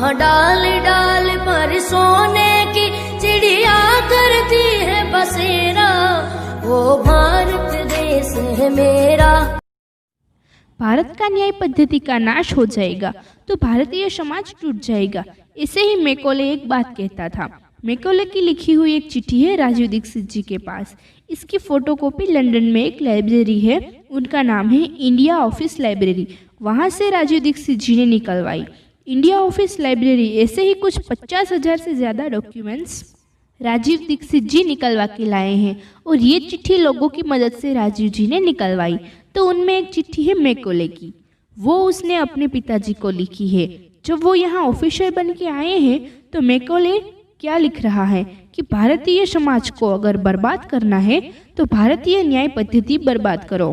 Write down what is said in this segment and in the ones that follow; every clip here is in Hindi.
जहाँ डाल डाल पर सोने की चिड़िया करती है बसेरा, वो भारत देश है मेरा। भारत का न्याय पद्धति का नाश हो जाएगा तो भारतीय समाज टूट जाएगा, ऐसे ही मैकॉले एक बात कहता था। मैकॉले की लिखी हुई एक चिट्ठी है राजीव दीक्षित जी के पास। इसकी फोटोकॉपी लंदन में एक लाइब्रेरी है, उनका नाम है इंडिया ऑफिस लाइब्रेरी, वहाँ से राजीव दीक्षित जी ने निकलवाई। इंडिया ऑफिस लाइब्रेरी ऐसे ही कुछ 50,000 से ज़्यादा डॉक्यूमेंट्स राजीव दीक्षित जी निकलवा के लाए हैं और ये चिट्ठी लोगों की मदद से राजीव जी ने निकलवाई। तो उनमें एक चिट्ठी है मैकॉले की, वो उसने अपने पिताजी को लिखी है। जब वो यहाँ ऑफिसर बन के आए हैं तो मैकॉले क्या लिख रहा है कि भारतीय समाज को अगर बर्बाद करना है तो भारतीय न्याय पद्धति बर्बाद करो।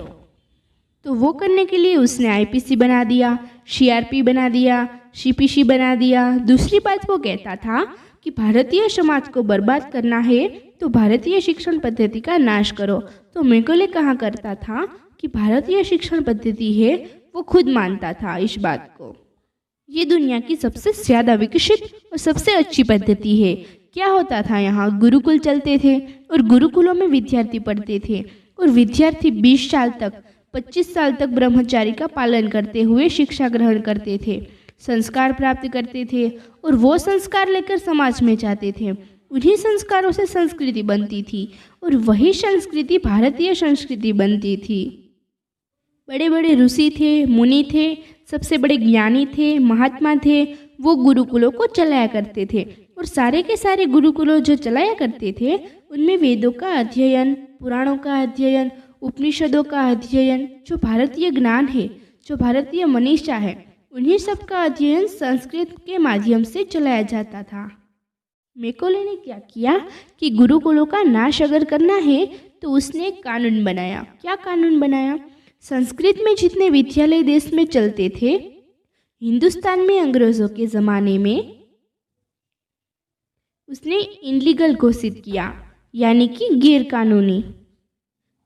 तो वो करने के लिए उसने आईपीसी बना दिया, सीआरपी बना दिया, सीपीसी बना दिया। दूसरी बात वो कहता था कि भारतीय समाज को बर्बाद करना है तो भारतीय शिक्षण पद्धति का नाश करो। तो मैकॉले कहा करता था कि भारतीय शिक्षण पद्धति है, वो खुद मानता था इस बात को, ये दुनिया की सबसे ज़्यादा विकसित और सबसे अच्छी पद्धति है। क्या होता था, यहाँ गुरुकुल चलते थे और गुरुकुलों में विद्यार्थी पढ़ते थे और विद्यार्थी 20 साल तक 25 साल तक ब्रह्मचारी का पालन करते हुए शिक्षा ग्रहण करते थे, संस्कार प्राप्त करते थे और वो संस्कार लेकर समाज में जाते थे। उन्हीं संस्कारों से संस्कृति बनती थी और वही संस्कृति भारतीय संस्कृति बनती थी। बड़े बड़े ऋषि थे, मुनि थे, सबसे बड़े ज्ञानी थे, महात्मा थे, वो गुरुकुलों को चलाया करते थे और सारे के सारे गुरुकुलों जो चलाया करते थे उनमें वेदों का अध्ययन, पुराणों का अध्ययन, उपनिषदों का अध्ययन, जो भारतीय ज्ञान है, जो भारतीय मनीषा है, उन्हीं सब का अध्ययन संस्कृत के माध्यम से चलाया जाता था। मैकॉले ने क्या किया कि गुरुकुलों का नाश अगर करना है तो उसने एक कानून बनाया। क्या कानून बनाया? संस्कृत में जितने विद्यालय देश में चलते थे, हिंदुस्तान में अंग्रेजों के ज़माने में उसने इनलीगल घोषित किया, यानी कि गैर कानूनी।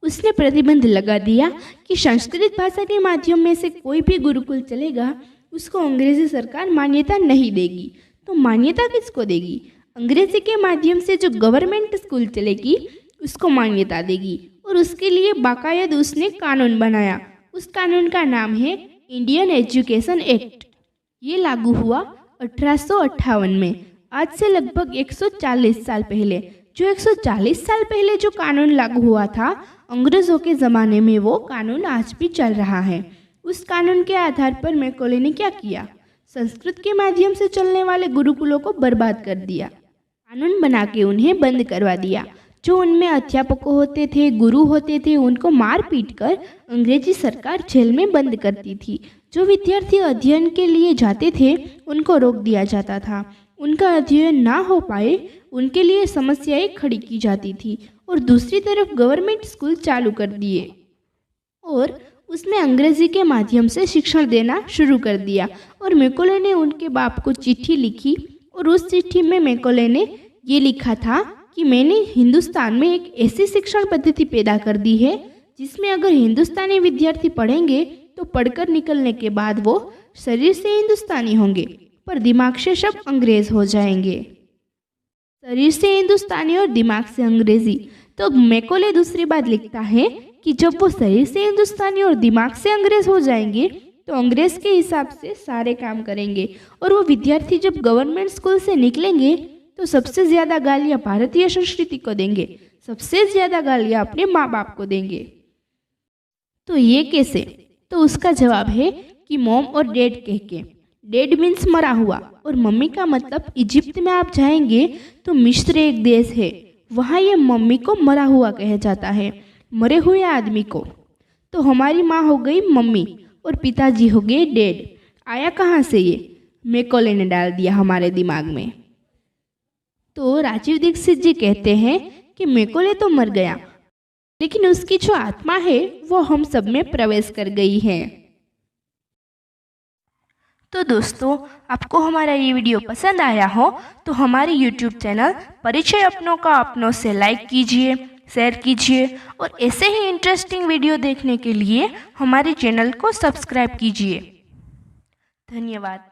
उसने प्रतिबंध लगा दिया कि संस्कृत भाषा के माध्यम में से कोई भी गुरुकुल चलेगा उसको अंग्रेजी सरकार मान्यता नहीं देगी। तो मान्यता किसको देगी? अंग्रेजी के माध्यम से जो गवर्नमेंट स्कूल चलेगी उसको मान्यता देगी और उसके लिए बाकायदा उसने कानून बनाया। उस कानून का नाम है इंडियन एजुकेशन एक्ट। ये लागू हुआ 1858 में, आज से लगभग 140 साल पहले। जो 140 साल पहले जो कानून लागू हुआ था अंग्रेजों के ज़माने में, वो कानून आज भी चल रहा है। उस कानून के आधार पर मैकॉले ने क्या किया? संस्कृत के माध्यम से चलने वाले गुरुकुलों को बर्बाद कर दिया, कानून बना के उन्हें बंद करवा दिया। जो उनमें अध्यापक होते थे, गुरु होते थे, उनको मार पीट कर अंग्रेजी सरकार जेल में बंद करती थी। जो विद्यार्थी अध्ययन के लिए जाते थे उनको रोक दिया जाता था। उनका अध्ययन ना हो पाए उनके लिए समस्याएं खड़ी की जाती थी और दूसरी तरफ गवर्नमेंट स्कूल चालू कर दिए और उसमें अंग्रेजी के माध्यम से शिक्षण देना शुरू कर दिया। और मैकॉले ने उनके बाप को चिट्ठी लिखी और उस चिट्ठी में मैकॉले ने ये लिखा था कि मैंने हिंदुस्तान में एक ऐसी शिक्षण पद्धति पैदा कर दी है जिसमें अगर हिंदुस्तानी विद्यार्थी पढ़ेंगे तो पढ़कर निकलने के बाद वो शरीर से हिंदुस्तानी होंगे पर दिमाग से सब अंग्रेज हो जाएंगे। शरीर से हिंदुस्तानी और दिमाग से अंग्रेजी। तो मैकॉले दूसरी बात लिखता है कि जब वो शरीर से हिंदुस्तानी और दिमाग से अंग्रेज हो जाएंगे तो अंग्रेज के हिसाब से सारे काम करेंगे और वो विद्यार्थी जब गवर्नमेंट स्कूल से निकलेंगे तो सबसे ज़्यादा गालियाँ भारतीय संस्कृति को देंगे, सबसे ज़्यादा गालियाँ अपने माँ बाप को देंगे। तो ये कैसे? तो उसका जवाब है कि मॉम और डैड कह के। डैड मीन्स मरा हुआ और मम्मी का मतलब इजिप्ट में आप जाएंगे तो मिस्र एक देश है, वहाँ ये मम्मी को मरा हुआ कहा जाता है, मरे हुए आदमी को। तो हमारी माँ हो गई मम्मी और पिताजी हो गए डैड। आया कहाँ से ये? मैकॉले ने डाल दिया हमारे दिमाग में। तो राजीव दीक्षित जी कहते हैं कि मैकॉले तो मर गया लेकिन उसकी जो आत्मा है वो हम सब में प्रवेश कर गई है। तो दोस्तों, आपको हमारा ये वीडियो पसंद आया हो तो हमारे YouTube चैनल परिचय अपनों का अपनों से लाइक कीजिए, शेयर कीजिए और ऐसे ही इंटरेस्टिंग वीडियो देखने के लिए हमारे चैनल को सब्सक्राइब कीजिए। धन्यवाद।